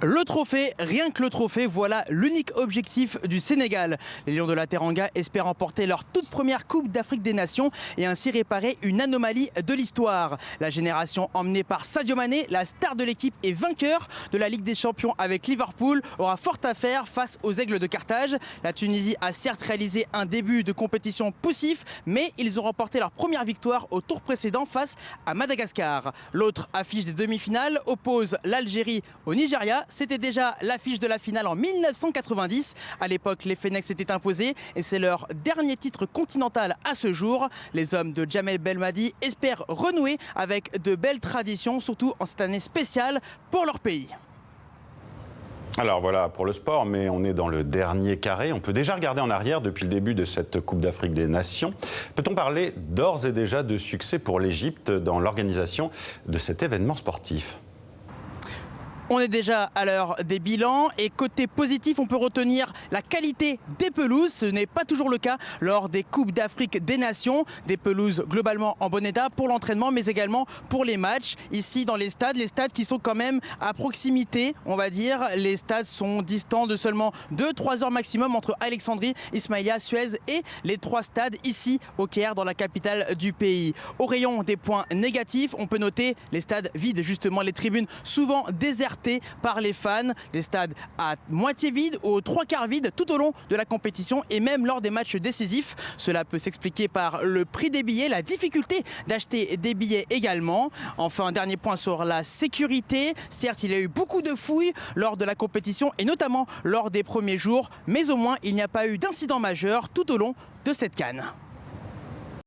Le trophée, rien que le trophée, voilà l'unique objectif du Sénégal. Les Lions de la Teranga espèrent remporter leur toute première Coupe d'Afrique des Nations et ainsi réparer une anomalie de l'histoire. La génération emmenée par Sadio Mané, la star de l'équipe et vainqueur de la Ligue des Champions avec Liverpool, aura fort à faire face aux Aigles de Carthage. La Tunisie a certes réalisé un début de compétition poussif, mais ils ont remporté leur première victoire au tour précédent face à Madagascar. L'autre affiche des demi-finales oppose l'Algérie au Nigeria. C'était déjà l'affiche de la finale en 1990. À l'époque, les Fennecs s'étaient imposés et c'est leur dernier titre continental à ce jour. Les hommes de Djamel Belmadi espèrent renouer avec de belles traditions, surtout en cette année spéciale pour leur pays. Alors voilà pour le sport, mais on est dans le dernier carré. On peut déjà regarder en arrière depuis le début de cette Coupe d'Afrique des Nations. Peut-on parler d'ores et déjà de succès pour l'Égypte dans l'organisation de cet événement sportif ? On est déjà à l'heure des bilans et côté positif, on peut retenir la qualité des pelouses. Ce n'est pas toujours le cas lors des Coupes d'Afrique des Nations. Des pelouses globalement en bon état pour l'entraînement, mais également pour les matchs. Ici dans les stades qui sont quand même à proximité, on va dire. Les stades sont distants de seulement 2-3 heures maximum entre Alexandrie, Ismaïlia, Suez et les 3 stades ici au Caire, dans la capitale du pays. Au rayon des points négatifs, on peut noter les stades vides, justement, les tribunes souvent désertées par les fans, des stades à moitié vides ou aux 3/4 vides tout au long de la compétition et même lors des matchs décisifs. Cela peut s'expliquer par le prix des billets, la difficulté d'acheter des billets également. Enfin, dernier point sur la sécurité. Certes, il y a eu beaucoup de fouilles lors de la compétition et notamment lors des premiers jours, mais au moins il n'y a pas eu d'incident majeur tout au long de cette CAN.